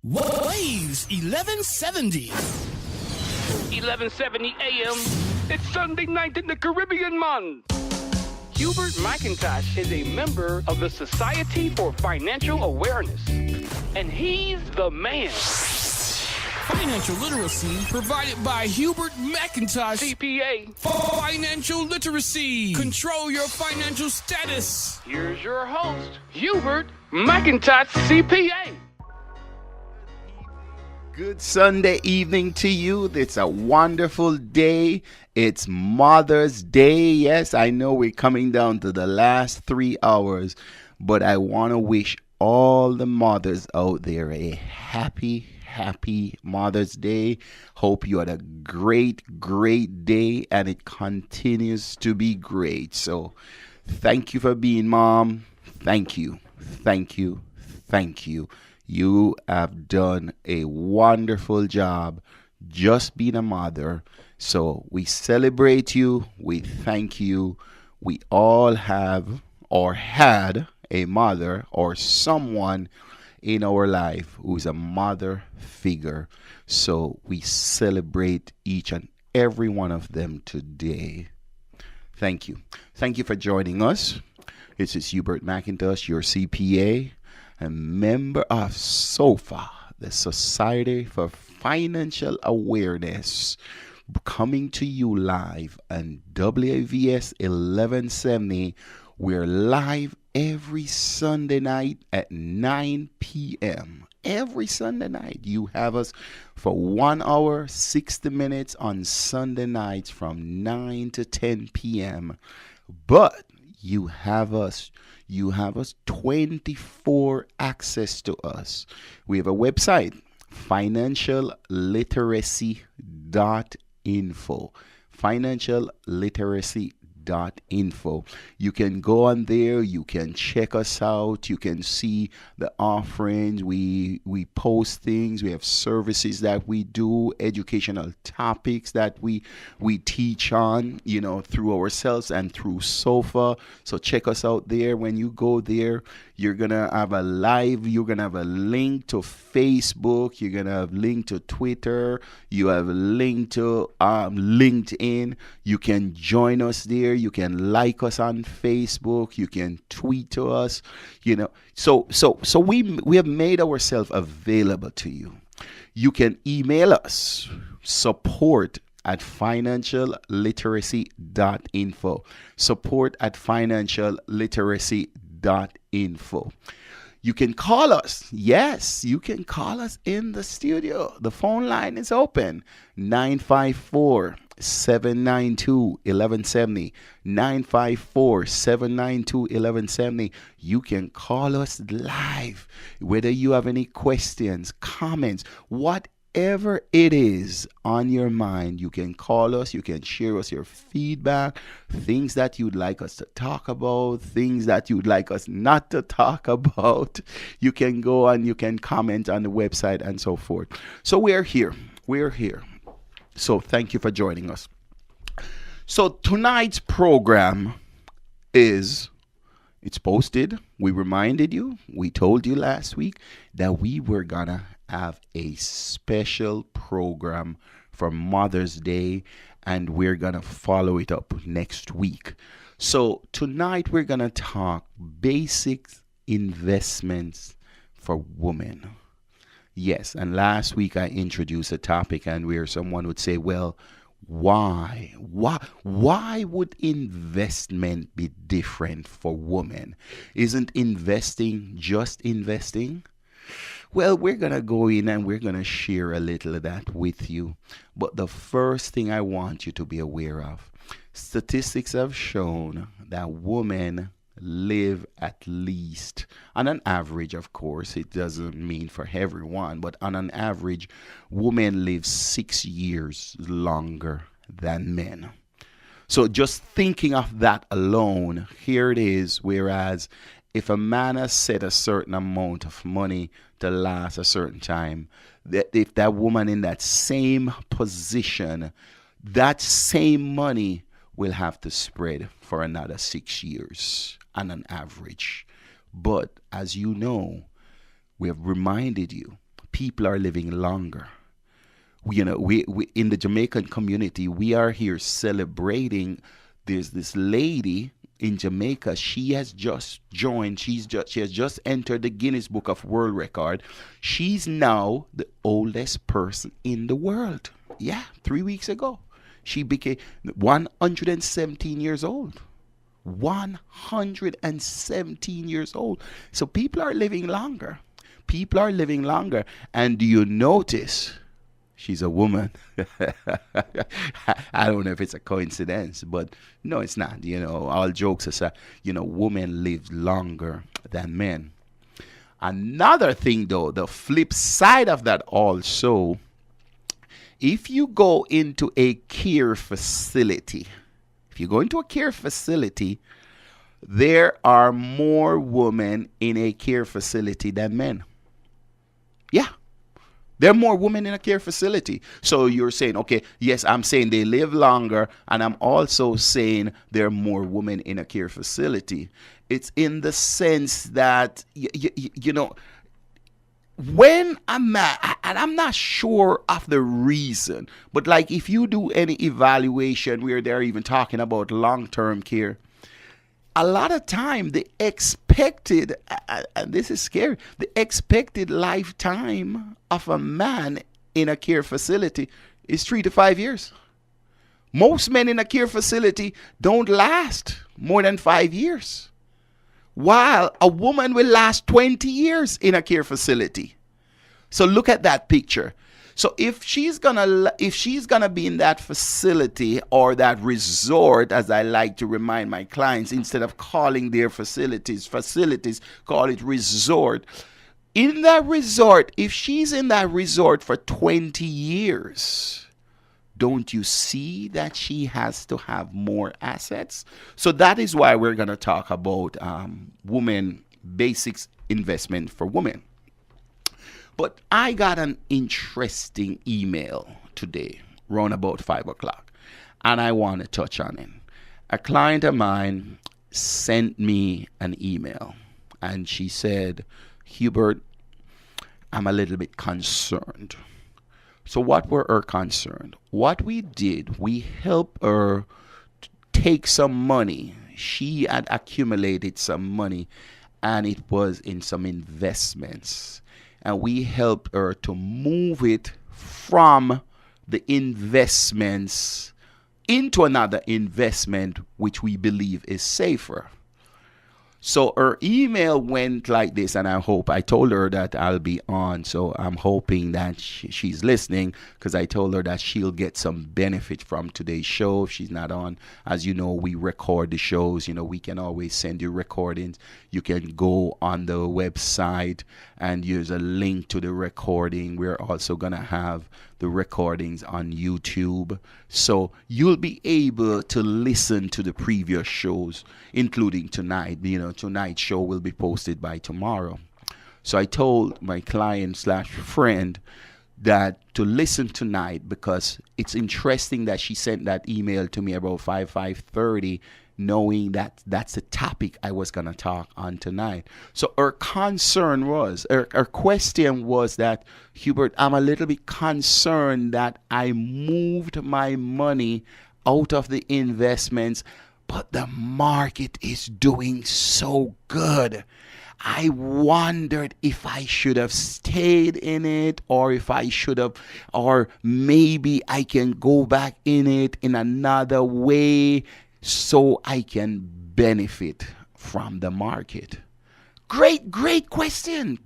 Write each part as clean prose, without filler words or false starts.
Waves 1170. 1170 AM. It's Sunday night in the Caribbean, man. Hubert McIntosh is a member of the Society for Financial Awareness, and he's the man. Financial literacy provided by Hubert McIntosh. CPA. Financial literacy. Control your financial status. Here's your host, Hubert McIntosh, CPA. Good Sunday evening to you. It's a wonderful day. It's Mother's Day. Yes, I know we're coming down to the last 3 hours, but I want to wish all the mothers out there a happy Mother's Day. Hope you had a great day and it continues to be great. So thank you for being mom. Thank you. You have done a wonderful job just being a mother. So we celebrate you. We thank you. We all have or had a mother or someone in our life who's a mother figure. So we celebrate each and every one of them today. Thank you. Thank you for joining us. This is Hubert McIntosh, your CPA, a member of SOFA, the Society for Financial Awareness, coming to you live on WAVS 1170. We're live every Sunday night at 9 p.m. Every Sunday night, you have us for 1 hour, 60 minutes on Sunday nights from 9 to 10 p.m. But you have us 24 access to us. We have a website, financialliteracy.info. Financialliteracy.info. You can go on there, you can check us out, you can see the offerings, we post things, we have services that we do, educational topics that we teach on, through ourselves and through SOFA. So check us out there. When you go there, you're gonna have a link to Facebook, you're gonna have a link to Twitter, you have a link to LinkedIn. You can join us there, you can like us on Facebook, you can tweet to us, So we have made ourselves available to you. You can email us, support@financialliteracy.info. support@financialliteracy.info. You can call us. Yes, you can call us in the studio. The phone line is open. 954-792-1170. 954-792-1170. You can call us live. Whether you have any questions, comments, whatever it is on your mind, you can call us, you can share us your feedback, things that you'd like us to talk about, things that you'd like us not to talk about. You can go and you can comment on the website and so forth. So we're here. So thank you for joining us. So tonight's program it's posted. We reminded you, we told you last week that we were gonna have a special program for Mother's Day, and we're gonna follow it up next week. So tonight we're gonna talk basic investments for women. Yes, and last week I introduced a topic and where someone would say, well, why would investment be different for women? Isn't investing just investing? Well, we're going to go in and we're going to share a little of that with you. But the first thing I want you to be aware of, statistics have shown that women live at least, on an average, of course, it doesn't mean for everyone, but on an average, women live 6 years longer than men. So just thinking of that alone, here it is, whereas if a man has set a certain amount of money to last a certain time, that if that woman in that same position, that same money will have to spread for another 6 years on an average. But as you know, we have reminded you, people are living longer. We in the Jamaican community, we are here celebrating. There's this lady in Jamaica. She has just joined. She has just entered the Guinness Book of World Record. She's now the oldest person in the world. Yeah, 3 weeks ago, she became 117 years old. 117 years old. So people are living longer. People are living longer. And do you notice she's a woman? I don't know if it's a coincidence, but no, it's not. All jokes aside, women live longer than men. Another thing, though, the flip side of that also, if you go into a care facility, there are more women in a care facility than men. Yeah. There are more women in a care facility. So you're saying, okay, yes, I'm saying they live longer, and I'm also saying there are more women in a care facility. It's in the sense that, when I'm at, and I'm not sure of the reason, but like if you do any evaluation where they're even talking about long-term care, a lot of time the expected, and this is scary, the expected lifetime of a man in a care facility is 3 to 5 years. Most men in a care facility don't last more than 5 years, while a woman will last 20 years in a care facility. So look at that picture. So if she's gonna be in that facility or that resort, as I like to remind my clients, instead of calling their facilities, call it resort. In that resort, if she's in that resort for 20 years, don't you see that she has to have more assets? So that is why we're going to talk about women basics investment for women. But I got an interesting email today, around about 5 o'clock, and I want to touch on it. A client of mine sent me an email, and she said, Hubert, I'm a little bit concerned. So what were her concerned? What we did, we helped her take some money. She had accumulated some money, and it was in some investments. And we helped her to move it from the investments into another investment, which we believe is safer. So her email went like this, and I told her that I'll be on. So I'm hoping that she's listening, because I told her that she'll get some benefit from today's show if she's not on. As you know, we record the shows. We can always send you recordings. You can go on the website and use a link to the recording. We're also going to have the recordings on YouTube. So you'll be able to listen to the previous shows, including tonight. Tonight's show will be posted by tomorrow. So I told my client/friend that to listen tonight, because it's interesting that she sent that email to me about 5:30, knowing that that's the topic I was going to talk on tonight. So her concern was, her question was that, Hubert, I'm a little bit concerned that I moved my money out of the investments, but the market is doing so good. I wondered if I should have stayed in it, or maybe I can go back in it in another way so I can benefit from the market. Great question.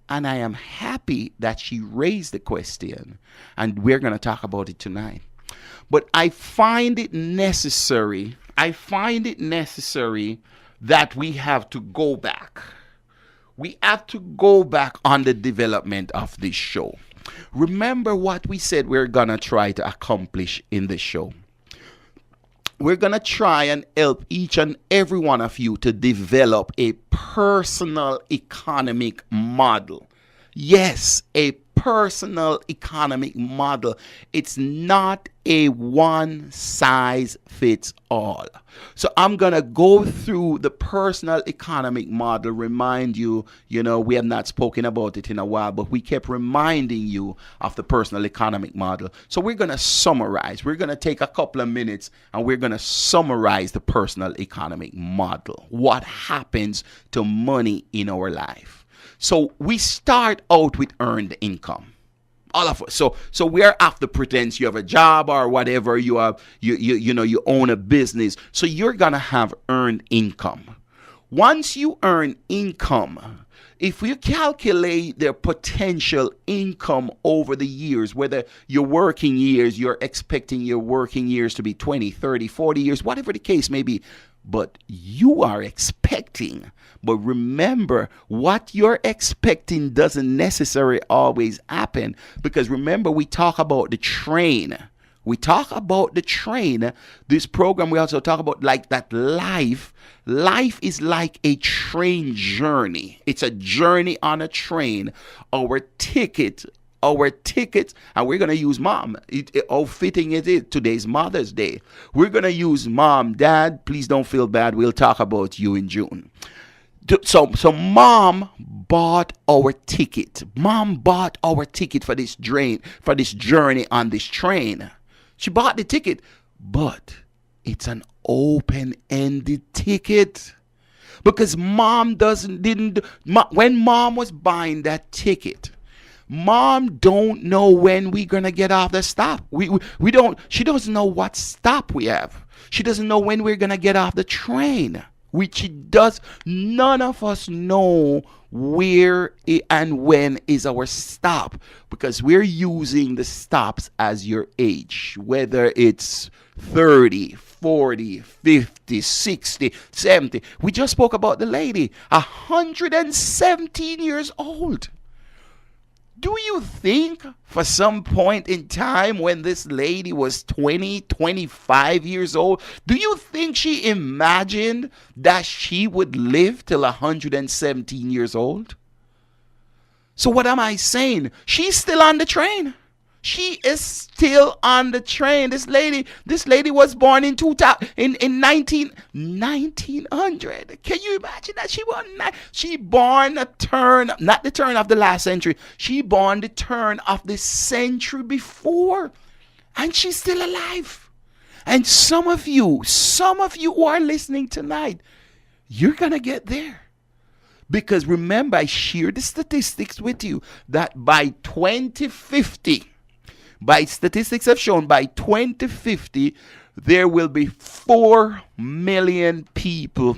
And I am happy that she raised the question, and we're going to talk about it tonight. But I find it necessary that we have to go back. We have to go back on the development of this show. Remember what we said we're going to try to accomplish in the show. We're going to try and help each and every one of you to develop a personal economic model. Yes, a personal economic model. It's not a one size fits all. So I'm going to go through the personal economic model, remind you, we have not spoken about it in a while, but we kept reminding you of the personal economic model. So we're going to summarize. We're going to take a couple of minutes and we're going to summarize the personal economic model. What happens to money in our life? So we start out with earned income. All of us. So we are after pretense you have a job or whatever, you have you own a business. So you're gonna have earned income. Once you earn income, if you calculate their potential income over the years, whether your working years, you're expecting your working years to be 20, 30, 40 years, whatever the case may be, but you are expecting. But remember, what you're expecting doesn't necessarily always happen, because remember, we talk about the train. This program, we also talk about like that life. Life is like a train journey. It's a journey on a train. Our ticket, and we're going to use mom. How fitting it is. Today's Mother's Day. We're going to use mom. Dad, please don't feel bad. We'll talk about you in June. So mom bought our ticket. Mom bought our ticket for this journey on this train. She bought the ticket, but it's an open-ended ticket. Because when mom was buying that ticket, mom don't know when we're gonna get off the stop. She doesn't know what stop we have. She doesn't know when we're gonna get off the train. None of us know where and when is our stop, because we're using the stops as your age, whether it's 30, 40, 50, 60, 70. We just spoke about the lady, 117 years old. Do you think for some point in time when this lady was 20, 25 years old, do you think she imagined that she would live till 117 years old? So what am I saying? She's still on the train. She is still on the train. This lady was born in 1900. Can you imagine that? She born not the turn of the last century. She born the turn of the century before. And she's still alive. And some of you who are listening tonight, you're going to get there. Because remember, I shared the statistics with you that by 2050, statistics have shown by 2050, there will be 4 million people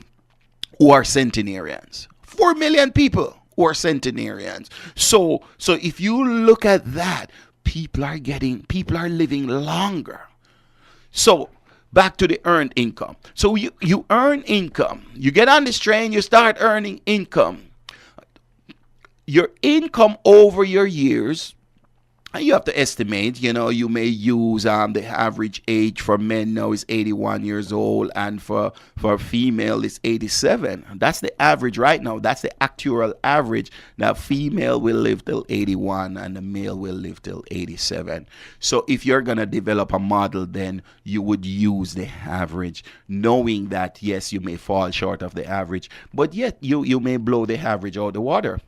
who are centenarians. 4 million people who are centenarians. So if you look at that, people are living longer. So back to the earned income. So you earn income. You get on this train, you start earning income. Your income over your years, you have to estimate, you may use the average age for men now is 81 years old, and for female is 87. That's the average right now. That's the actual average. Now female will live till 81 and the male will live till 87. So if you're going to develop a model, then you would use the average, knowing that yes, you may fall short of the average, but yet you may blow the average out of the water.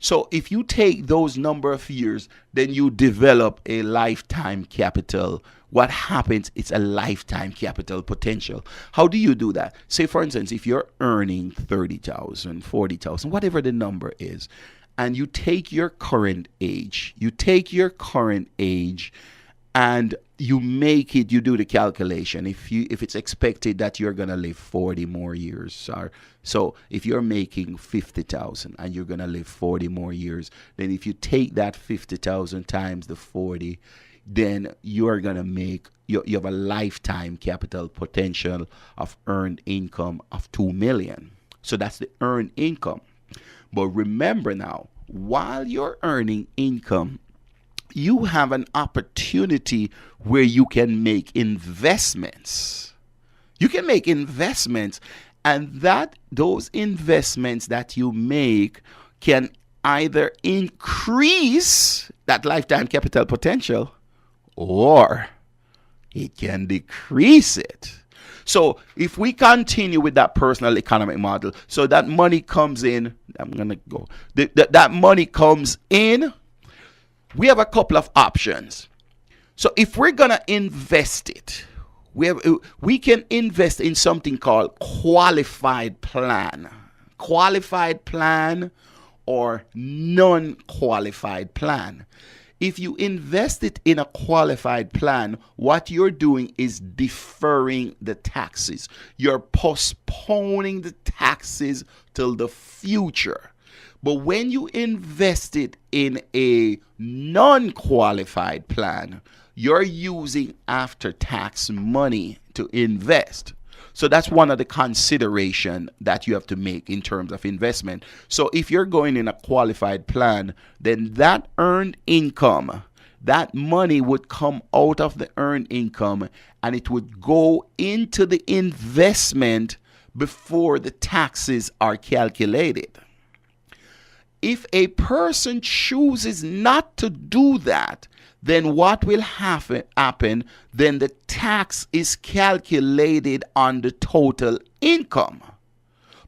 So if you take those number of years, then you develop a lifetime capital. What happens? It's a lifetime capital potential. How do you do that? Say, for instance, if you're earning 30,000, 40,000, whatever the number is, and you take your current age, and you do the calculation. If it's expected that you're going to live 40 more years, so if you're making 50,000 and you're going to live 40 more years, then if you take that 50,000 times the 40, then you're going to make, you have a lifetime capital potential of earned income of 2 million. So that's the earned income. But remember now, while you're earning income, you have an opportunity where you can make investments. You can make investments, and those investments that you make can either increase that lifetime capital potential, or it can decrease it. So if we continue with that personal economic model, so that money comes in, I'm going to go, that money comes in, we have a couple of options. So if we're going to invest it, we can invest in something called qualified plan. Qualified plan or non-qualified plan. If you invest it in a qualified plan, what you're doing is deferring the taxes. You're postponing the taxes till the future. But when you invest it in a non-qualified plan, you're using after-tax money to invest. So that's one of the consideration that you have to make in terms of investment. So if you're going in a qualified plan, then that earned income, that money would come out of the earned income and it would go into the investment before the taxes are calculated. If a person chooses not to do that, then what will happen? Then the tax is calculated on the total income.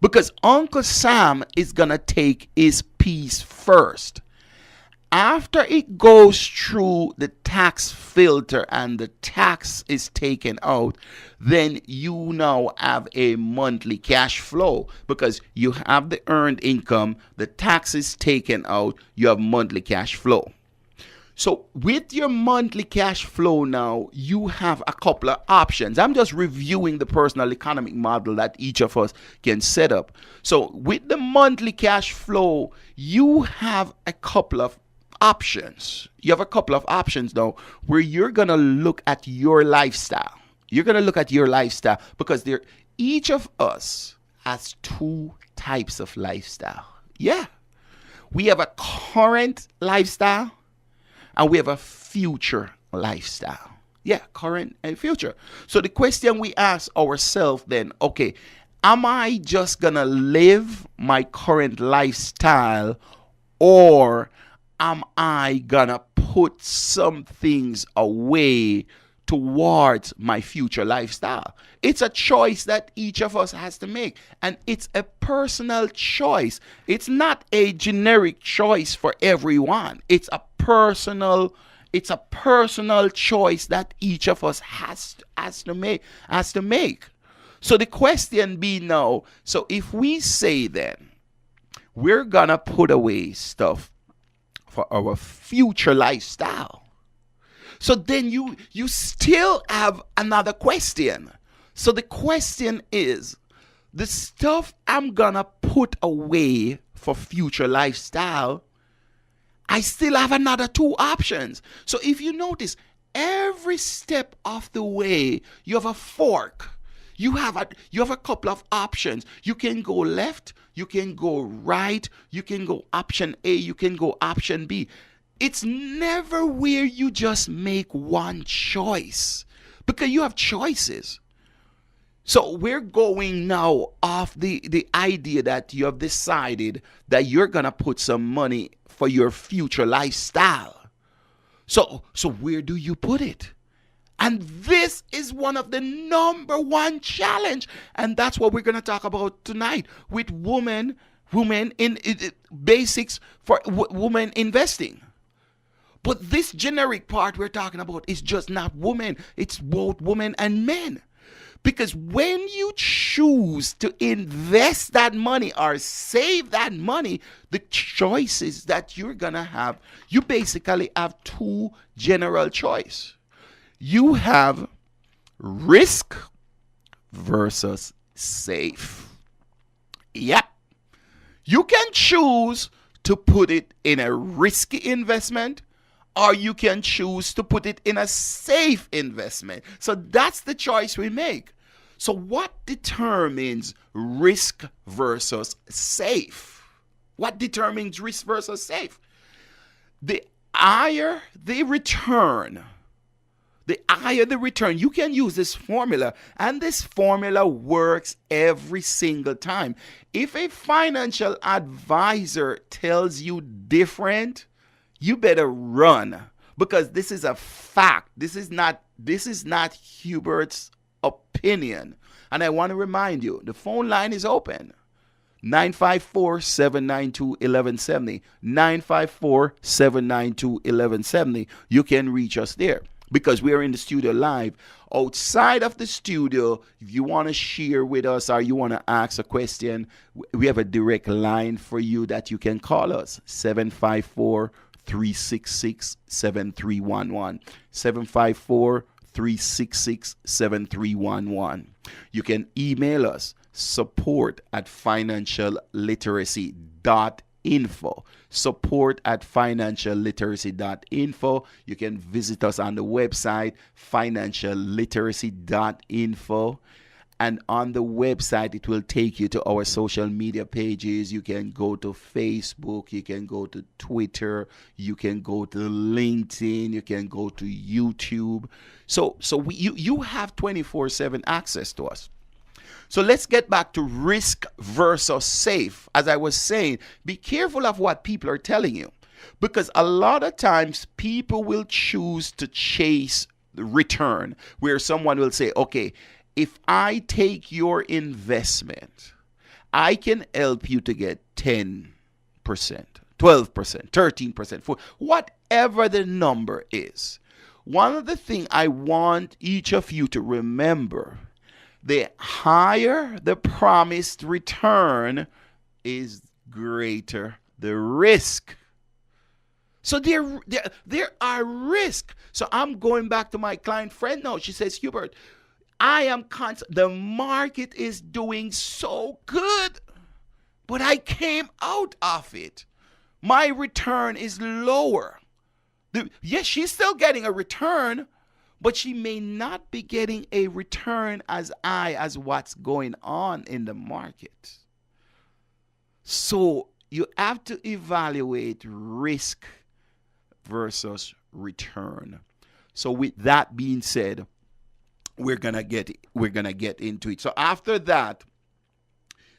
Because Uncle Sam is going to take his piece first. After it goes through the tax filter and the tax is taken out, then you now have a monthly cash flow because you have the earned income, the tax is taken out, you have monthly cash flow. So with your monthly cash flow now, you have a couple of options. I'm just reviewing the personal economic model that each of us can set up. So with the monthly cash flow, you have a couple of options. You have a couple of options now where you're going to look at your lifestyle. You're going to look at your lifestyle because each of us has two types of lifestyle. Yeah. We have a current lifestyle and we have a future lifestyle. Yeah, current and future. So the question we ask ourselves then, okay, am I just going to live my current lifestyle or am I going to put some things away towards my future lifestyle? It's a choice that each of us has to make. And it's a personal choice. It's not a generic choice for everyone. It's a personal choice that each of us has to make. So the question be now, so if we say then, we're going to put away stuff for our future lifestyle. So then you still have another question. So the question is, the stuff I'm gonna put away for future lifestyle, I still have another two options. So if you notice, every step of the way, you have a fork. You have a couple of options. You can go left, you can go right, you can go option A, you can go option B. It's never where you just make one choice because you have choices. So we're going now off the idea that you have decided that you're going to put some money for your future lifestyle. So where do you put it? And this is one of the number one challenge. And that's what we're going to talk about tonight with women in basics for women investing. But this generic part we're talking about is just not women. It's both women and men. Because when you choose to invest that money or save that money, the choices that you're going to have, you basically have two general choices. You have risk versus safe. Yep. You can choose to put it in a risky investment, or you can choose to put it in a safe investment. So that's the choice we make. So what determines risk versus safe? What determines risk versus safe? The higher the return, you can use this formula, and this formula works every single time. If a financial advisor tells you different, you better run, because this is a fact. This is not Hubert's opinion. And I want to remind you, the phone line is open. 954-792-1170. 954-792-1170. You can reach us there because we are in the studio live. Outside of the studio, if you want to share with us or you want to ask a question, we have a direct line for you that you can call us. 754-366-7311. 754-366-7311. You can email us, support@financialliteracy.info. Support@financialliteracy.info. You can visit us on the website, financialliteracy.info. And on the website, it will take you to our social media pages. You can go to Facebook, you can go to Twitter, you can go to LinkedIn, you can go to YouTube. So you have 24/7 access to us. So let's get back to risk versus safe. As I was saying, be careful of what people are telling you, because a lot of times people will choose to chase the return, where someone will say, okay, if I take your investment, I can help you to get 10%, 12%, 13%, whatever the number is. One of the things I want each of you to remember, the higher the promised return is greater the risk. So there are risks. So I'm going back to my client friend now. She says, Hubert, the market is doing so good, but I came out of it. My return is lower. Yes, she's still getting a return, but she may not be getting a return as what's going on in the market. So you have to evaluate risk versus return. So with that being said, we're gonna get into it. So after that,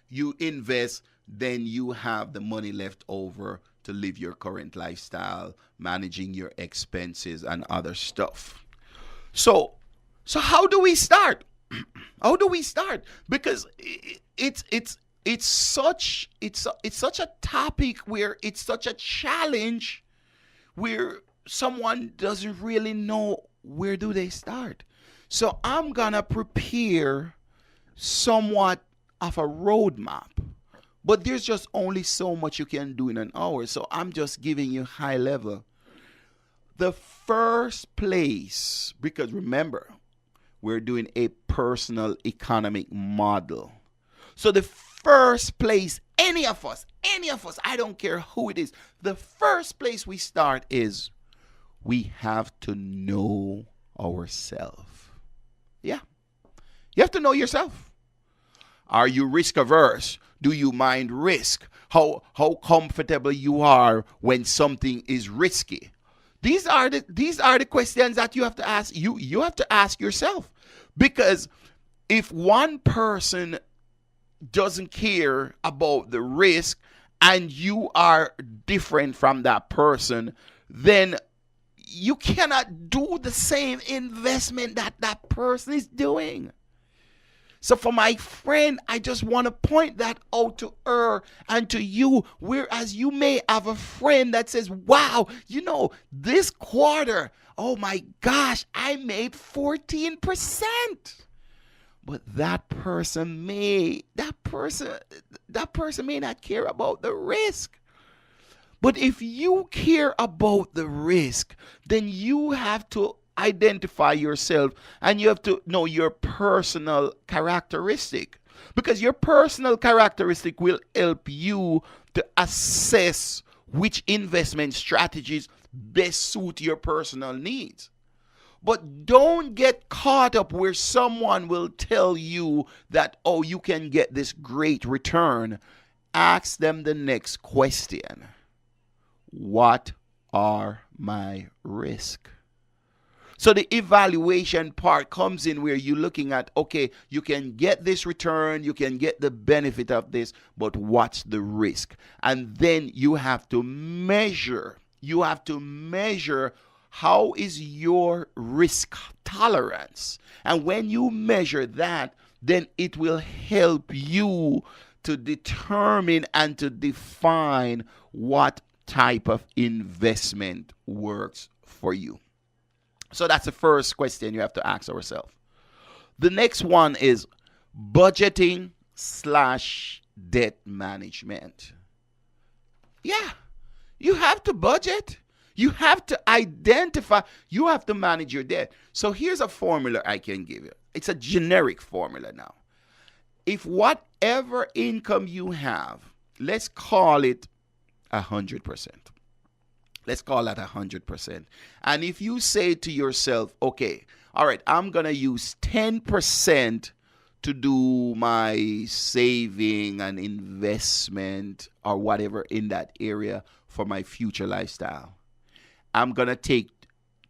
you invest, then you have the money left over to live your current lifestyle, managing your expenses and other stuff. So how do we start? How do we start? Because it's such a topic where it's such a challenge, where someone doesn't really know where do they start. So I'm gonna prepare somewhat of a roadmap, but there's just only so much you can do in an hour. So I'm just giving you high level. The first place, because remember, we're doing a personal economic model. So the first place, any of us, I don't care who it is, the first place we start is we have to know ourselves. Yeah. You have to know yourself. Are you risk averse? Do you mind risk? How comfortable you are when something is risky? These are the questions that you have to ask. You have to ask yourself. Because if one person doesn't care about the risk and you are different from that person, then you cannot do the same investment that person is doing. So for my friend, I just want to point that out to her and to you, whereas you may have a friend that says, wow, this quarter, oh my gosh, I made 14%. But that person may not care about the risk. But if you care about the risk, then you have to identify yourself and you have to know your personal characteristic, because your personal characteristic will help you to assess which investment strategies best suit your personal needs. But don't get caught up where someone will tell you that, oh, you can get this great return. Ask them the next question. What are my risks? So the evaluation part comes in where you're looking at, okay, you can get this return, you can get the benefit of this, but what's the risk? And then you have to measure you have to measure how is your risk tolerance. And when you measure that, then it will help you to determine and to define what type of investment works for you. So that's the first question you have to ask yourself. The next one is budgeting / debt management. Yeah, you have to budget. You have to identify. You have to manage your debt. So here's a formula I can give you. It's a generic formula now. If whatever income you have, let's call it 100%. Let's call that 100%. And if you say to yourself, okay, all right, I'm going to use 10% to do my saving and investment or whatever in that area for my future lifestyle. I'm going to take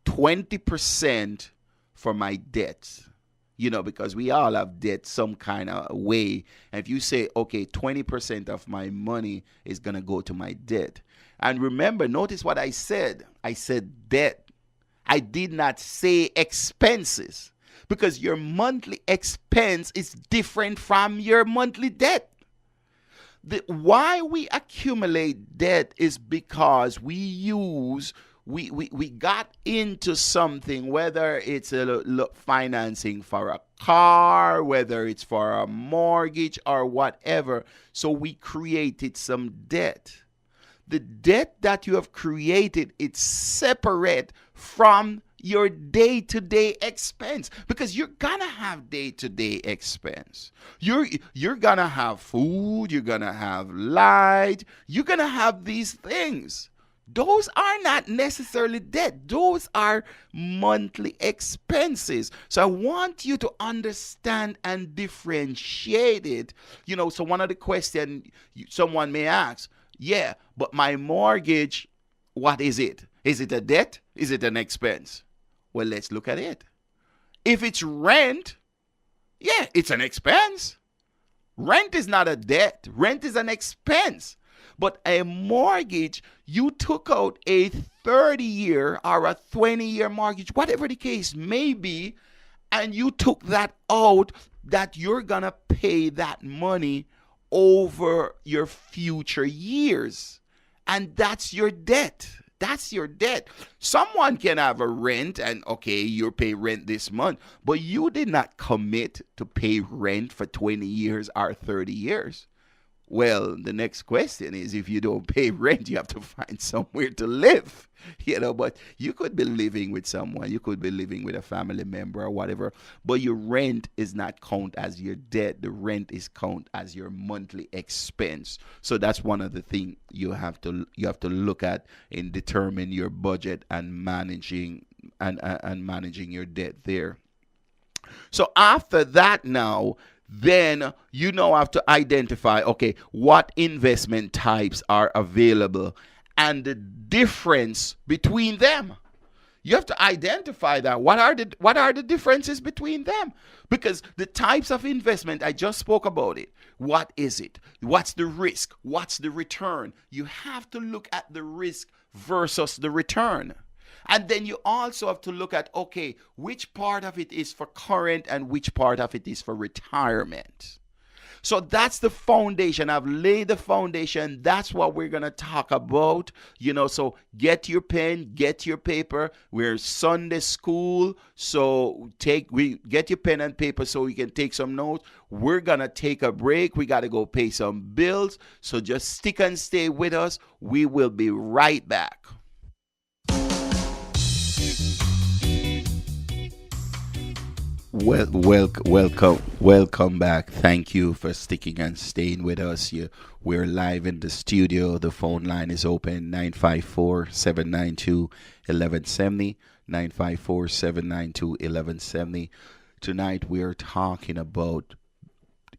20% for my debts, because we all have debt some kind of way. And if you say, okay, 20% of my money is going to go to my debt. And remember, notice what I said. I said debt. I did not say expenses, because your monthly expense is different from your monthly debt. Why we accumulate debt is because we got into something, whether it's financing for a car, whether it's for a mortgage or whatever. So we created some debt. The debt that you have created, it's separate from your day-to-day expense, because you're gonna have day-to-day expense. You're gonna have food, you're gonna have light, you're gonna have these things. Those are not necessarily debt. Those are monthly expenses. So I want you to understand and differentiate it. So one of the questions someone may ask, yeah, but my mortgage, what is it? Is it a debt? Is it an expense? Well, let's look at it. If it's rent, yeah, it's an expense. Rent is not a debt. Rent is an expense. But a mortgage, you took out a 30-year or a 20-year mortgage, whatever the case may be, and you took that out, that you're going to pay that money over your future years. And that's your debt. That's your debt. Someone can have a rent and, okay, you pay rent this month, but you did not commit to pay rent for 20 years or 30 years. Well, the next question is, if you don't pay rent, you have to find somewhere to live, but you could be living with someone, you could be living with a family member or whatever, but your rent is not count as your debt. The rent is count as your monthly expense. So that's one of the things you have to look at in determining your budget and managing managing your debt there. So after that now, then you now have to identify, okay, what investment types are available and the difference between them. You have to identify that. What are the differences between them? Because the types of investment, I just spoke about it. What is it? What's the risk? What's the return? You have to look at the risk versus the return. And then you also have to look at, okay, which part of it is for current and which part of it is for retirement. So that's the foundation. I've laid the foundation. That's what we're going to talk about. So get your pen, get your paper. We're Sunday school. So get your pen and paper so we can take some notes. We're going to take a break. We got to go pay some bills. So just stick and stay with us. We will be right back. Welcome back. Thank you for sticking and staying with us. We're live in the studio. The phone line is open, 954-792-1170, 954-792-1170. Tonight we're talking about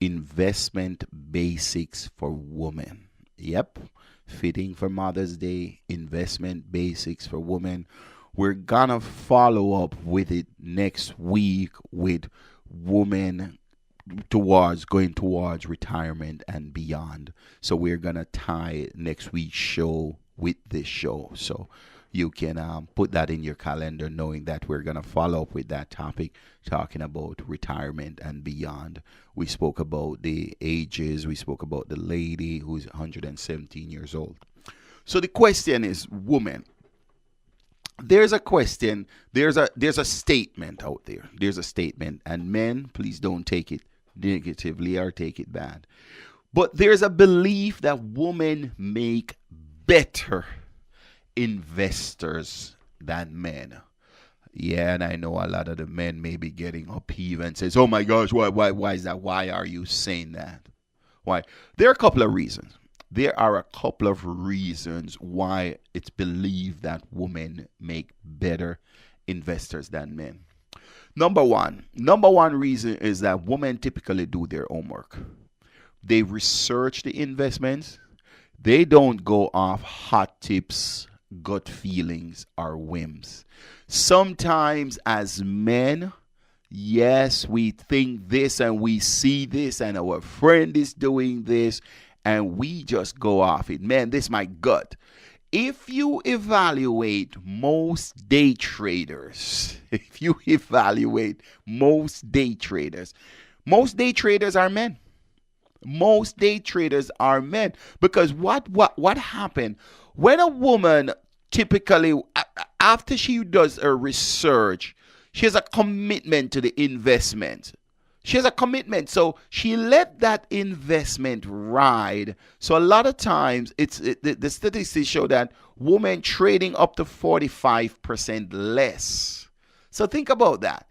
investment basics for women. Yep, fitting for Mother's Day, investment basics for women. We're gonna follow up with it next week with women going towards retirement and beyond. So we're gonna tie next week's show with this show. So you can put that in your calendar, knowing that we're going to follow up with that topic, talking about retirement and beyond. We spoke about the ages. We spoke about the lady who's 117 years old. So the question is, woman, there's a question, there's a statement out there. There's a statement, and men, please don't take it negatively or take it bad. But there's a belief that women make better investors than men. Yeah, and I know a lot of the men may be getting upheaved and says, "Oh my gosh, why is that? Why are you saying that?" Why? There are a couple of reasons. There are a couple of reasons why it's believed that women make better investors than men. Number one reason is that women typically do their homework. They research the investments. They don't go off hot tips, gut feelings, or whims. Sometimes as men, yes, we think this and we see this and our friend is doing this and we just go off it. Man, this is my gut. If you evaluate most day traders, most day traders are men. Most day traders are men. Because what happened when a woman typically, after she does her research, she has a commitment to the investment. She has a commitment, so she let that investment ride. So a lot of times, the statistics show that women trading up to 45% less. So think about that.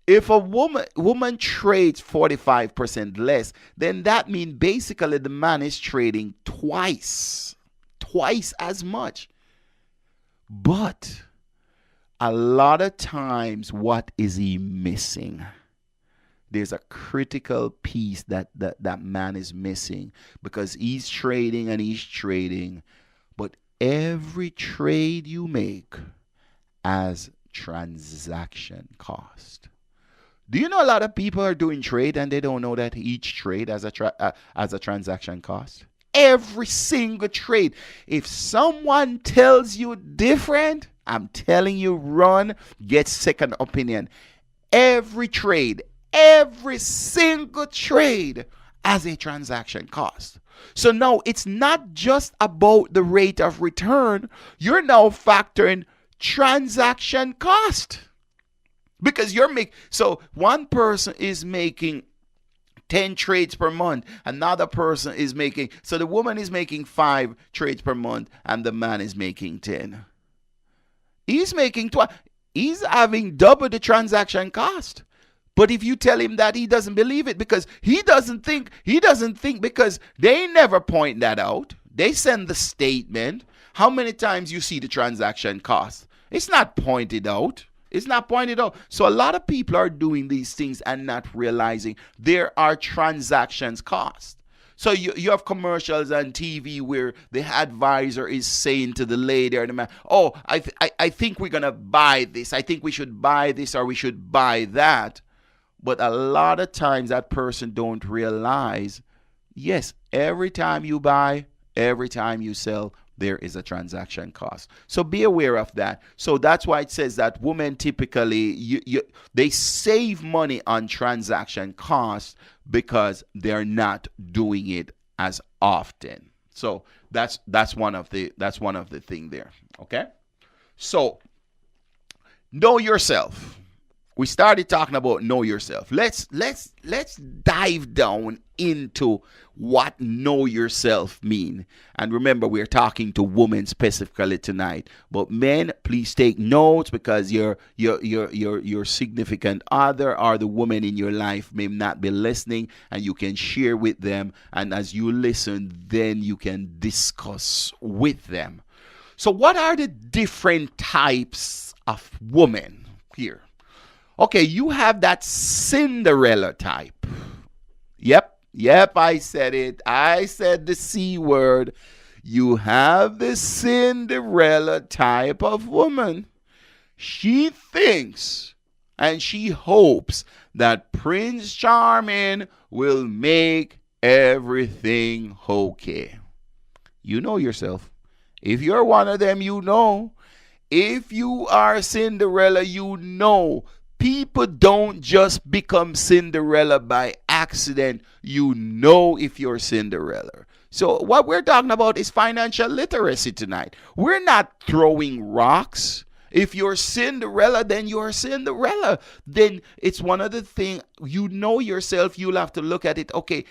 If a woman trades 45% less, then that means basically the man is trading twice as much. But a lot of times, what is he missing? There's a critical piece that man is missing, because he's trading, but every trade you make has transaction cost. Do you know a lot of people are doing trade and they don't know that each trade has a transaction cost? Every single trade. If someone tells you different, I'm telling you, run, get second opinion. Every single trade has a transaction cost. So now it's not just about the rate of return. You're now factoring transaction cost. Because so one person is making 10 trades per month. Another person is making, so the woman is making 5 trades per month and the man is making 10. He's making he's having double the transaction cost. But if you tell him that, he doesn't believe it, because he doesn't think because they never point that out. They send the statement. How many times you see the transaction cost? It's not pointed out. So a lot of people are doing these things and not realizing there are transactions cost. So you have commercials on TV where the advisor is saying to the lady or the man, "Oh, I think we're going to buy this. I think we should buy this or we should buy that." But a lot of times that person don't realize, yes, every time you buy, every time you sell, there is a transaction cost. So be aware of that. So that's why it says that women typically, they save money on transaction costs because they're not doing it as often. So that's one of the thing there. Okay. So know yourself. We started talking about know yourself. Let's dive down into what know yourself mean. And remember, we're talking to women specifically tonight. But men, please take notes, because your significant other or the woman in your life may not be listening, and you can share with them. And as you listen, then you can discuss with them. So what are the different types of women here? Okay, you have that Cinderella type. Yep, I said it. I said the C word. You have the Cinderella type of woman. She thinks and she hopes that Prince Charming will make everything okay. You know yourself. If you're one of them, you know. If you are Cinderella, you know. People don't just become Cinderella by accident. You know if you're Cinderella. So what we're talking about is financial literacy tonight. We're not throwing rocks. If you're Cinderella, then you're Cinderella. Then it's one of the things, you know yourself, you'll have to look at it. Okay,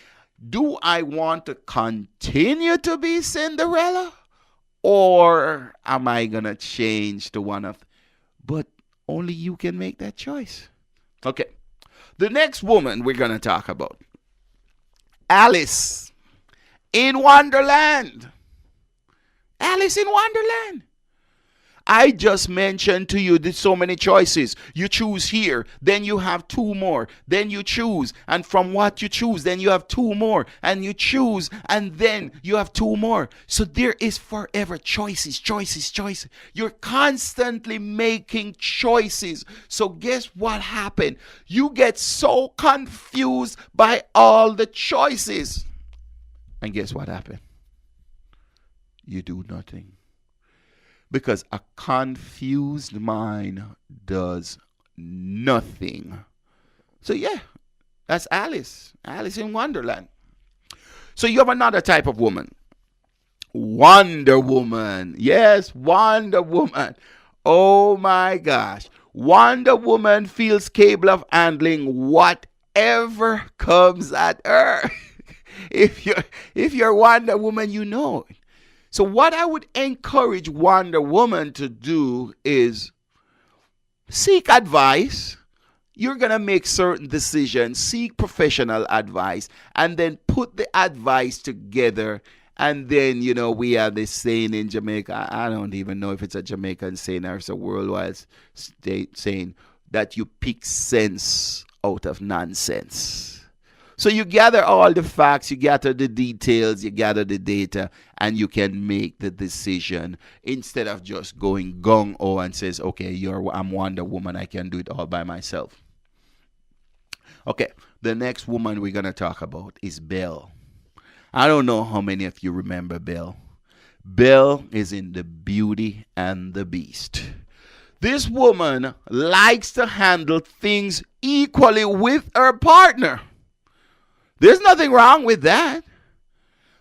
do I want to continue to be Cinderella? Or am I going to change to one of... But only you can make that choice. Okay. The next woman we're going to talk about. Alice in Wonderland. Alice in Wonderland. I just mentioned to you there's so many choices. You choose here, then you have two more. Then you choose, and from what you choose, then you have two more. And you choose, and then you have two more. So there is forever choices. You're constantly making choices. So guess what happened? You get so confused by all the choices. And guess what happened? You do nothing. Because a confused mind does nothing. So yeah, that's Alice. Alice in Wonderland. So you have another type of woman. Wonder Woman. Yes, Wonder Woman. Oh my gosh. Wonder Woman feels capable of handling whatever comes at her. If you're Wonder Woman, you know it. So what I would encourage Wonder Woman to do is seek advice. You're going to make certain decisions, seek professional advice, and then put the advice together. And then, you know, we have this saying in Jamaica, I don't even know if it's a Jamaican saying or it's a worldwide saying, that you pick sense out of nonsense. So you gather all the facts, you gather the details, you gather the data, and you can make the decision instead of just going gung-ho and says, okay, I'm Wonder Woman, I can do it all by myself. Okay, the next woman we're going to talk about is Belle. I don't know how many of you remember Belle. Belle is in The Beauty and the Beast. This woman likes to handle things equally with her partner. There's nothing wrong with that.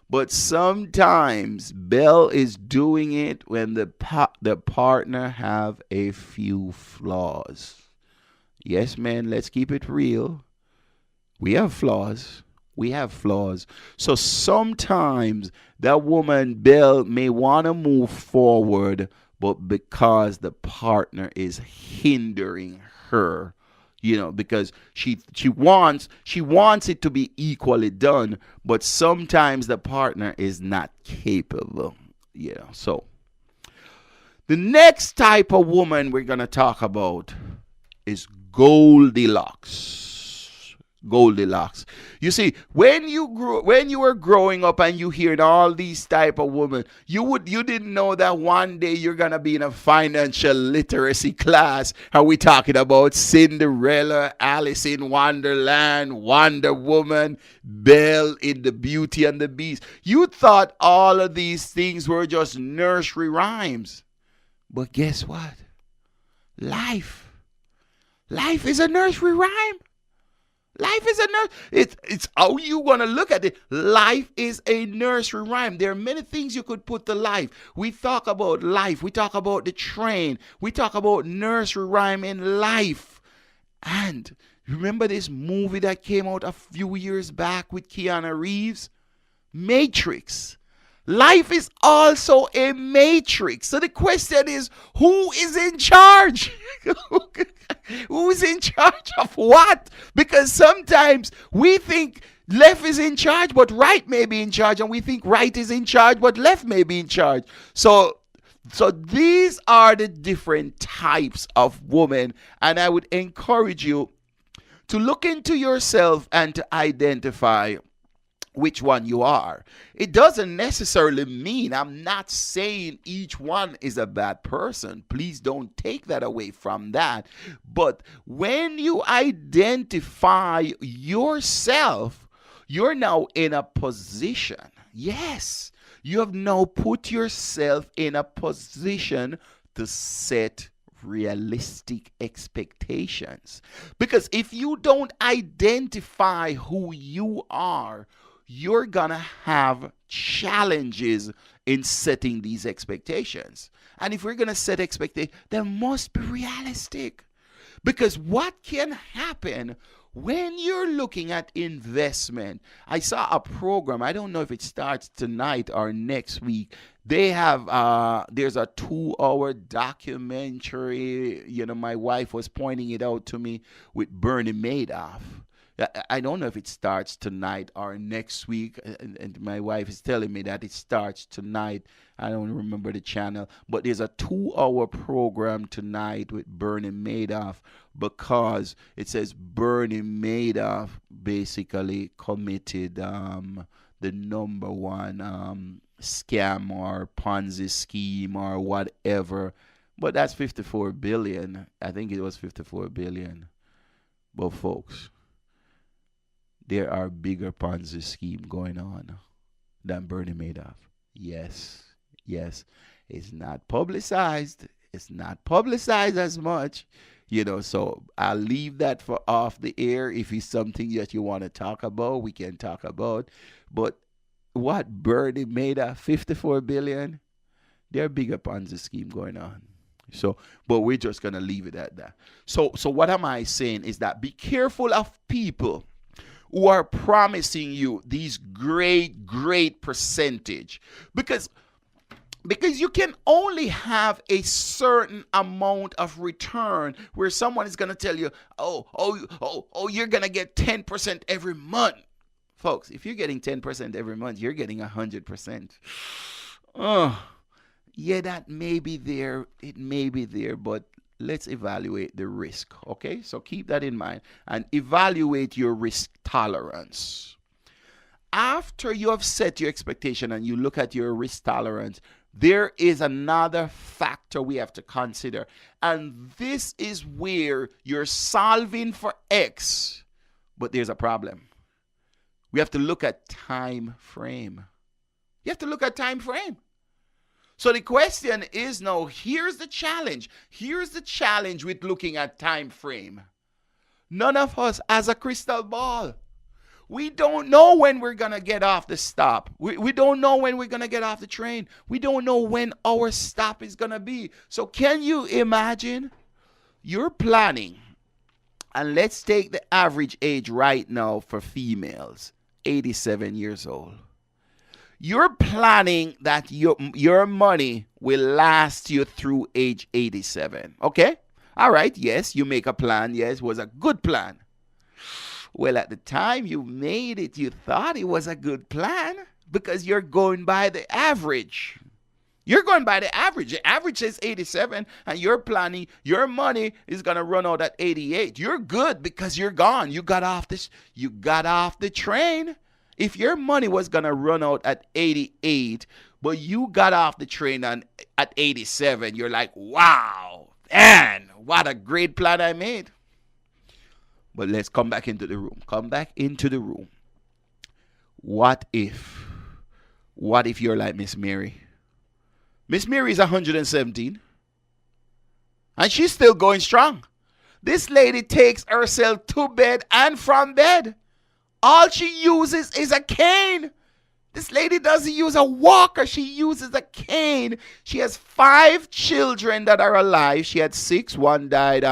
But sometimes Belle is doing it when the partner have a few flaws. Yes, man, let's keep it real. We have flaws. So sometimes that woman, Belle, may want to move forward, but because the partner is hindering her, you know, because she wants it to be equally done, but sometimes the partner is not capable. Yeah. So the next type of woman we're gonna talk about is Goldilocks. Goldilocks. You see, when you were growing up and you heard all these type of women, you didn't know that one day you're gonna be in a financial literacy class. Are we talking about Cinderella, Alice in Wonderland, Wonder Woman, Belle in The Beauty and the Beast? You thought all of these things were just nursery rhymes. But guess what? Life is a nursery rhyme. Life is a it's how you want to look at it. Life is a nursery rhyme. There are many things you could put to life. We talk about life. We talk about the train. We talk about nursery rhyme in life. And remember this movie that came out a few years back with Keanu Reeves? Matrix. Life is also a matrix. So the question is, who is in charge? Who is in charge of what? Because sometimes we think left is in charge, but right may be in charge. And we think right is in charge, but left may be in charge. So these are the different types of women. And I would encourage you to look into yourself and to identify which one you are. It doesn't necessarily mean, I'm not saying each one is a bad person. Please don't take that away from that. But when you identify yourself, you're now in a position. Yes, You have now put yourself in a position to set realistic expectations. Because if you don't identify who you are, you're gonna have challenges in setting these expectations. And if we're gonna set expectations, they must be realistic. Because what can happen when you're looking at investment? I saw a program, I don't know if it starts tonight or next week. They have there's a 2-hour documentary. My wife was pointing it out to me, with Bernie Madoff. I don't know if it starts tonight or next week, and my wife is telling me that it starts tonight. I don't remember the channel, but there's a 2-hour program tonight with Bernie Madoff, because it says Bernie Madoff basically committed the number one scam or Ponzi scheme or whatever. But that's 54 billion. I think it was 54 billion. But folks, there are bigger Ponzi scheme going on than Bernie Madoff. Yes. It's not publicized. It's not publicized as much. So I'll leave that for off the air. If it's something that you want to talk about, we can talk about. But what Bernie Madoff, 54 billion? There are bigger Ponzi scheme going on. So, but we're just going to leave it at that. So what am I saying is that be careful of people who are promising you these great percentage, because you can only have a certain amount of return where someone is going to tell you, you're going to get 10% every month. Folks, if you're getting 10% every month, you're getting 100%. Yeah, that may be there. It may be there, but let's evaluate the risk, okay? So keep that in mind and evaluate your risk tolerance. After you have set your expectation and you look at your risk tolerance, there is another factor we have to consider. And this is where you're solving for X, but there's a problem. We have to look at time frame. You have to look at time frame. So the question is now, here's the challenge. Here's the challenge with looking at time frame. None of us has a crystal ball. We don't know when we're going to get off the stop. We don't know when we're going to get off the train. We don't know when our stop is going to be. So can you imagine? You're planning, and let's take the average age right now for females, 87 years old. You're planning that your money will last you through age 87. Okay? All right. Yes, you make a plan. Yes, it was a good plan. Well, at the time you made it, you thought it was a good plan because you're going by the average. You're going by the average. The average is 87, and you're planning your money is going to run out at 88. You're good because you're gone. You got off the train. If your money was going to run out at 88, but you got off the train at 87, you're like, wow, man, what a great plan I made. But let's come back into the room. Come back into the room. What if you're like Miss Mary? Miss Mary is 117, and she's still going strong. This lady takes herself to bed and from bed. All she uses is a cane. This lady doesn't use a walker. She uses a cane. She has 5 children that are alive. She had 6. One died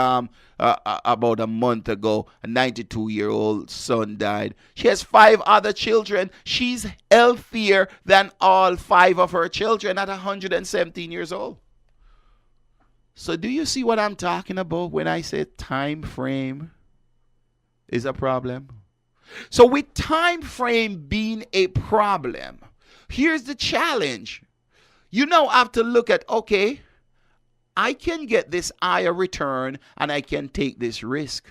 about a month ago. A 92-year-old son died. She has 5 other children. She's healthier than all 5 of her children at 117 years old. So do you see what I'm talking about when I say time frame is a problem? So with time frame being a problem, here's the challenge. You now have to look at, okay, I can get this higher return and I can take this risk.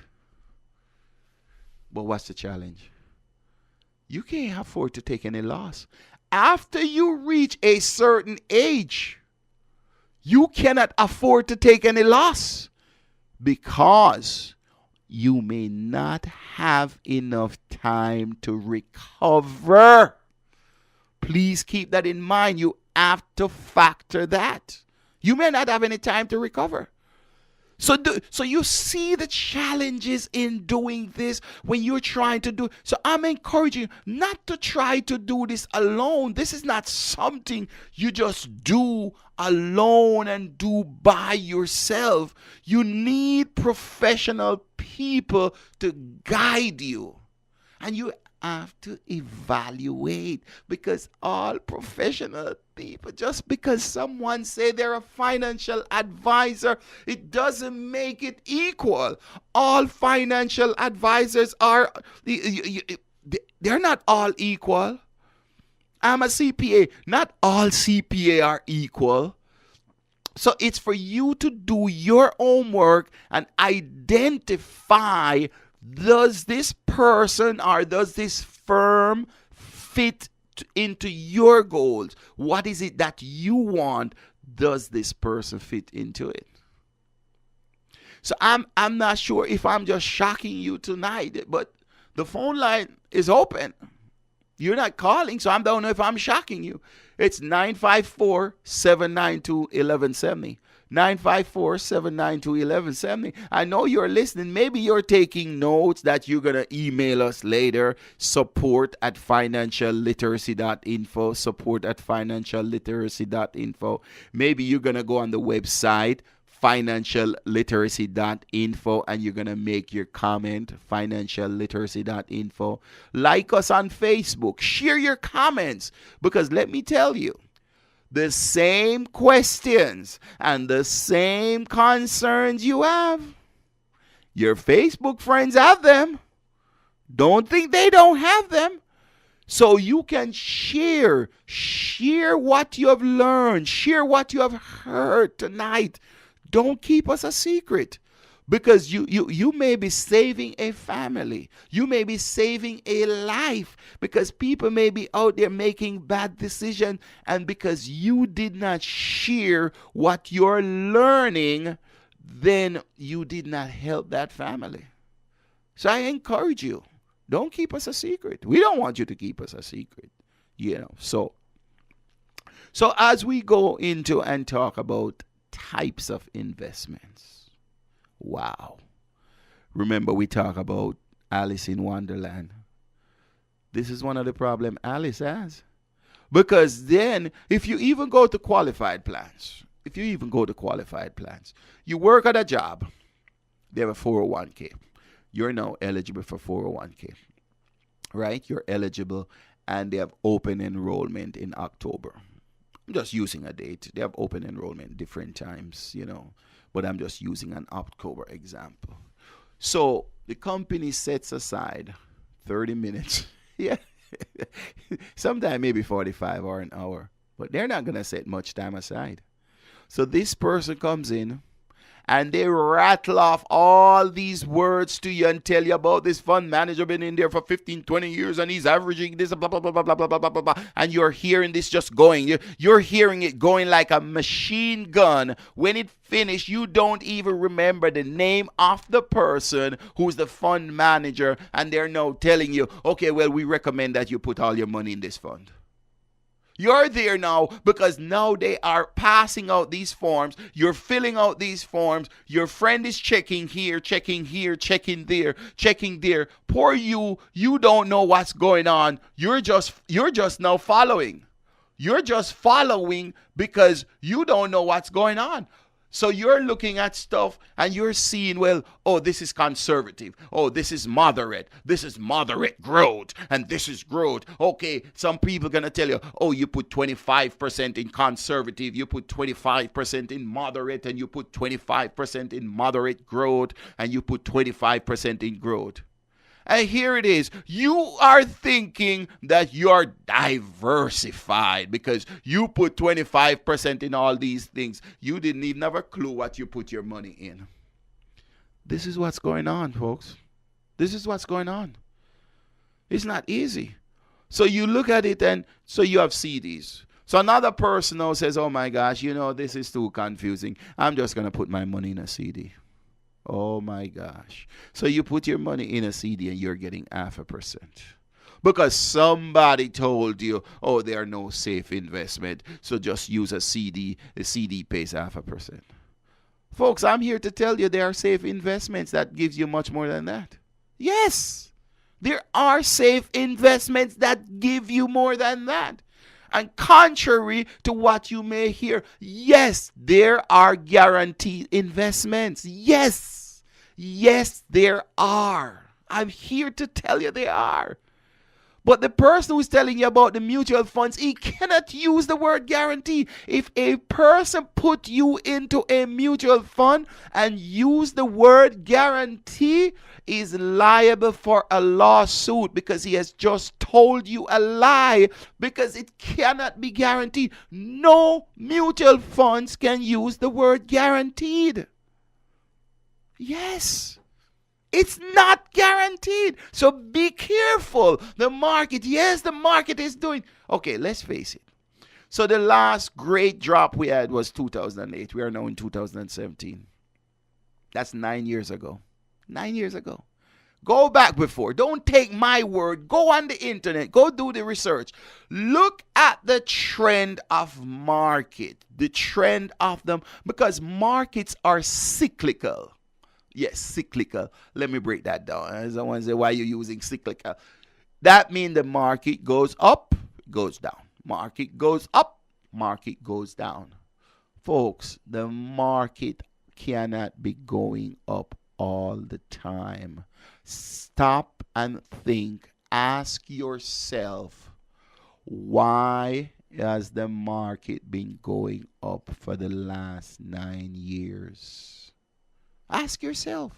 But what's the challenge? You can't afford to take any loss. After you reach a certain age, you cannot afford to take any loss because you may not have enough time to recover. Please keep that in mind. You have to factor that. You may not have any time to recover. So you see the challenges in doing this when you're trying to do. So I'm encouraging you not to try to do this alone. This is not something you just do alone and do by yourself. You need professional people to guide you. And you have to evaluate, because all professional people, just because someone say they're a financial advisor, it doesn't make it equal. All financial advisors are, they're not all equal. I'm a CPA. Not all CPA are equal. So it's for you to do your homework and identify, does this person or does this firm fit into your goals? What is it that you want? Does this person fit into it? So I'm not sure if I'm just shocking you tonight, but the phone line is open. You're not calling, so I don't know if I'm shocking you. It's 954-792-1170. 954-792-1170. I know you're listening. Maybe you're taking notes that you're going to email us later. support@financialliteracy.info. support@financialliteracy.info. Maybe you're going to go on the website financialliteracy.info and you're going to make your comment, financialliteracy.info. Like us on Facebook. Share your comments, because let me tell you, the same questions and the same concerns you have, your Facebook friends have them. Don't think they don't have them. So you can share what you have learned, share what you have heard tonight. Don't keep us a secret, because you may be saving a family. You may be saving a life, because people may be out there making bad decisions, and because you did not share what you're learning, then you did not help that family. So I encourage you, don't keep us a secret. We don't want you to keep us a secret. So as we go into and talk about types of investments. Wow. Remember, we talk about Alice in Wonderland. This is one of the problems Alice has. Because then, if you even go to qualified plans, you work at a job, they have a 401k. You're now eligible for 401k. Right? You're eligible, and they have open enrollment in October. I'm just using a date. They have open enrollment different times, but I'm just using an October example. So the company sets aside 30 minutes. Yeah. Sometimes maybe 45 or an hour, but they're not going to set much time aside. So this person comes in and they rattle off all these words to you and tell you about this fund manager been in there for 15, 20 years and he's averaging this, blah, blah, blah, blah, blah, blah, blah, blah, blah. And you're hearing this just going. You're hearing it going like a machine gun. When it finished, you don't even remember the name of the person who's the fund manager, and they're now telling you, okay, well, we recommend that you put all your money in this fund. You're there now because now they are passing out these forms. You're filling out these forms. Your friend is checking here, checking there. Poor you don't know what's going on. You're just now following. You're just following because you don't know what's going on. So you're looking at stuff and you're seeing, well, oh, this is conservative. Oh, this is moderate. This is moderate growth. And this is growth. Okay, some people are going to tell you, oh, you put 25% in conservative. You put 25% in moderate. And you put 25% in moderate growth. And you put 25% in growth. And here it is. You are thinking that you're diversified because you put 25% in all these things. You didn't even have a clue what you put your money in. This is what's going on, folks. This is what's going on. It's not easy. So you look at it and so you have CDs. So another person now says, oh my gosh, this is too confusing. I'm just going to put my money in a CD. Oh my gosh. So you put your money in a CD and you're getting 0.5%. because somebody told you, oh, there are no safe investment, so just use a CD. A CD pays 0.5%. Folks, I'm here to tell you there are safe investments that gives you much more than that. Yes, there are safe investments that give you more than that. And contrary to what you may hear, yes, there are guaranteed investments. Yes, there are. I'm here to tell you they are. But the person who's telling you about the mutual funds, he cannot use the word guarantee. If a person put you into a mutual fund and use the word guarantee, is liable for a lawsuit because he has just told you a lie, because it cannot be guaranteed. No mutual funds can use the word guaranteed. Yes. It's not guaranteed. So be careful. The market, yes, the market is doing. Okay, let's face it. So the last great drop we had was 2008. We are now in 2017. That's 9 years ago. 9 years ago. Go back before. Don't take my word. Go on the internet. Go do the research. Look at the trend of market. The trend of them. Because markets are cyclical. Yes, cyclical. Let me break that down. Someone say, why are you using cyclical? That means the market goes up, goes down. Market goes up, market goes down. Folks, the market cannot be going up all the time. Stop and think. Ask yourself, why has the market been going up for the last 9 years? Ask yourself.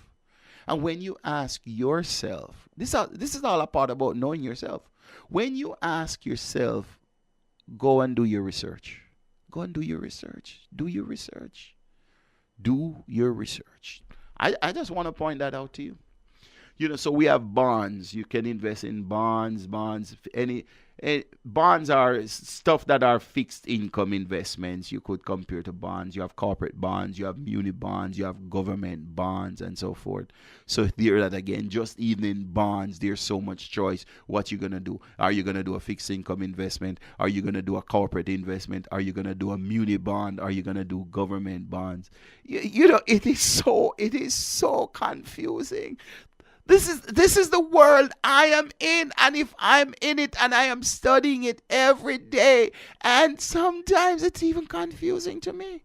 And when you ask yourself, this is all a part about knowing yourself. When you ask yourself, go and do your research. Go and do your research. Do your research. Do your research. I just want to point that out to you. So we have bonds. You can invest in bonds. Bonds are stuff that are fixed income investments. You could compare to bonds. You have corporate bonds, you have muni bonds, you have government bonds, and so forth. So there, that again, just even in bonds, there's so much choice. What you're gonna do? Are you gonna do a fixed income investment? Are you gonna do a corporate investment? Are you gonna do a muni bond? Are you gonna do government bonds? It is so confusing. This is the world I am in, and if I'm in it and I am studying it every day, and sometimes it's even confusing to me.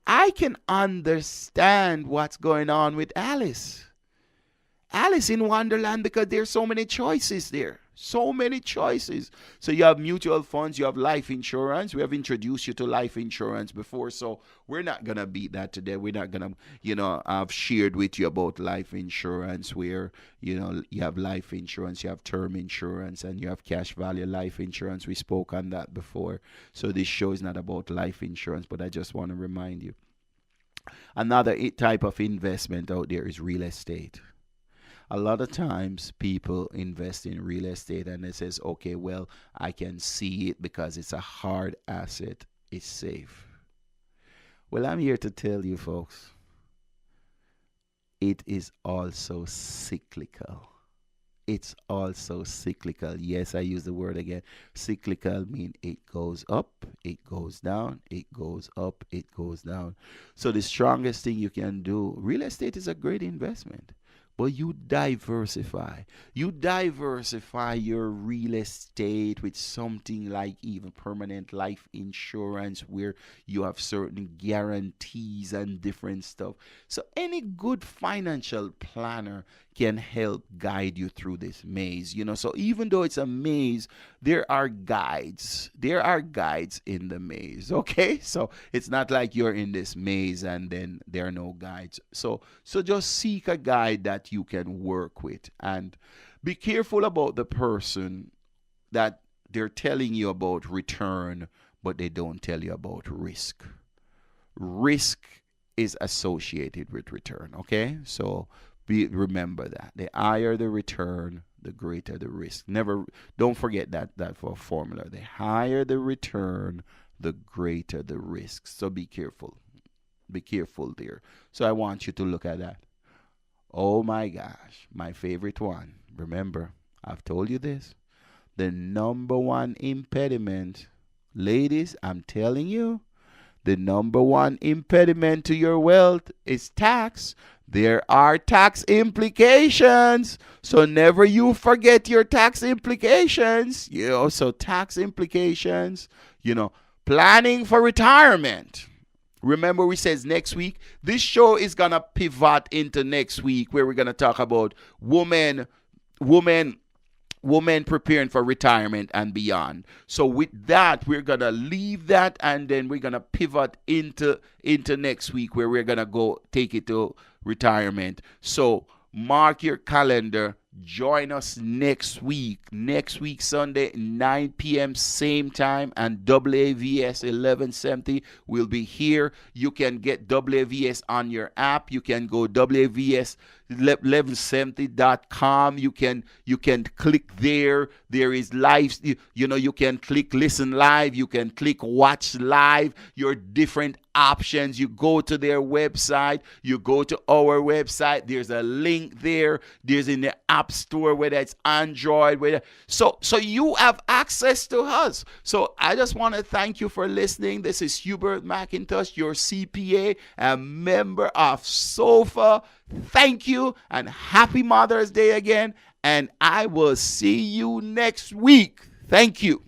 I can understand what's going on with Alice in Wonderland, because there's so many choices there. So many choices. So you have mutual funds, you have life insurance. We have introduced you to life insurance before, so we're not going to beat that today. We're not going to, I've shared with you about life insurance, where, you have life insurance, you have term insurance, and you have cash value life insurance. We spoke on that before. So this show is not about life insurance, but I just want to remind you. Another type of investment out there is real estate. A lot of times people invest in real estate and it says, okay, well, I can see it because it's a hard asset. It's safe. Well, I'm here to tell you, folks, it is also cyclical. It's also cyclical. Yes, I use the word again. Cyclical means it goes up, it goes down, it goes up, it goes down. So the strongest thing you can do, real estate is a great investment. But you diversify. You diversify your real estate with something like even permanent life insurance, where you have certain guarantees and different stuff. So any good financial planner can help guide you through this maze. So even though it's a maze, there are guides. There are guides in the maze. Okay? So it's not like you're in this maze and then there are no guides. So just seek a guide that you can work with, and be careful about the person that they're telling you about return, but they don't tell you about risk. Risk is associated with return. Okay? So remember that. The higher the return, the greater the risk. Don't forget that for a formula. The higher the return, the greater the risk. So be careful. Be careful there. So I want you to look at that. Oh my gosh, my favorite one. Remember, I've told you this. the number one impediment, ladies, I'm telling you, the number one impediment to your wealth is tax. There are tax implications. So never you forget your tax implications. So tax implications, planning for retirement. Remember, we says next week, this show is going to pivot into next week where we're going to talk about women preparing for retirement and beyond. So with that, we're going to leave that and then we're going to pivot into next week where we're going to go take it to retirement. So mark your calendar. Join us next week. Next week, Sunday, 9 p.m. same time, and WAVS 1170 will be here. You can get WAVS on your app. You can go WAVS1170.com. You can click there. There is live. You can click listen live. You can click watch live. Your different options. You go to their website. You go to our website. There's a link there. There's in the app store, whether it's Android, so you have access to us. So I just want to thank you for listening. This is Hubert McIntosh, your CPA, a member of SOFA. Thank you and happy Mother's Day again. And I will see you next week. Thank you.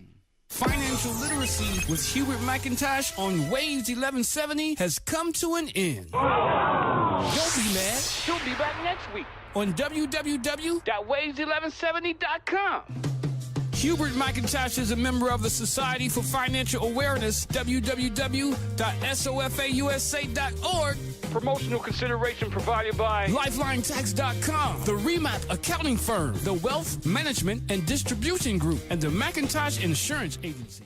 Financial literacy with Hubert McIntosh on Waves 1170 has come to an end. Don't be mad. He'll be back next week On www. .waves1170.com. Hubert McIntosh is a member of the Society for Financial Awareness, www.sofausa.org, Promotional consideration provided by LifelineTax.com, the Remap Accounting Firm, the Wealth Management and Distribution Group, and the McIntosh Insurance Agency.